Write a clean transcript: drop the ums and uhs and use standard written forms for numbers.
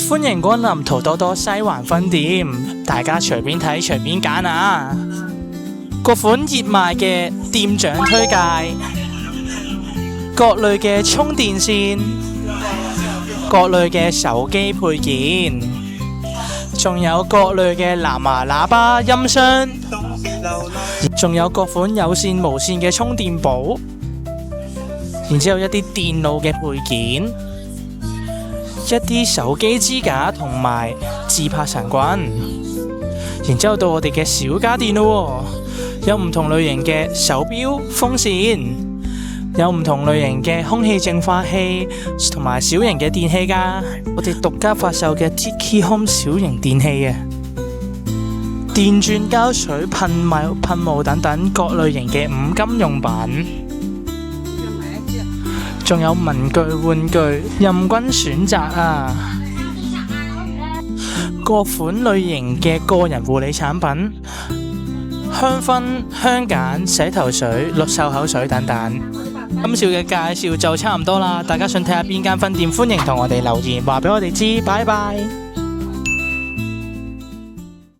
歡迎光臨淘多多西環分店，大家隨便睇隨便揀啊！各款熱賣嘅店長推介，各類嘅充電線，各類嘅手機配件，仲有各類嘅藍牙喇叭音箱，仲有各款有線無線嘅充電寶，然之後一啲電腦嘅配件，一啲手機支架同埋自拍神棍，然之後到我哋嘅小家電咯，有唔同類型嘅手錶、風扇，有唔同類型嘅空氣淨化器同埋小型嘅電器㗎。我哋獨家發售嘅 Tiki Home 小型電器嘅電鑽、膠水、噴霧等等各類型嘅五金用品，仲有文具玩具任君選擇啊！各款類型嘅個人護理產品，香薰、香梘、洗頭水、綠漱口水等等。今次嘅介紹就差唔多啦，大家想睇下邊間分店，歡迎同我哋留言話俾我哋知。拜拜。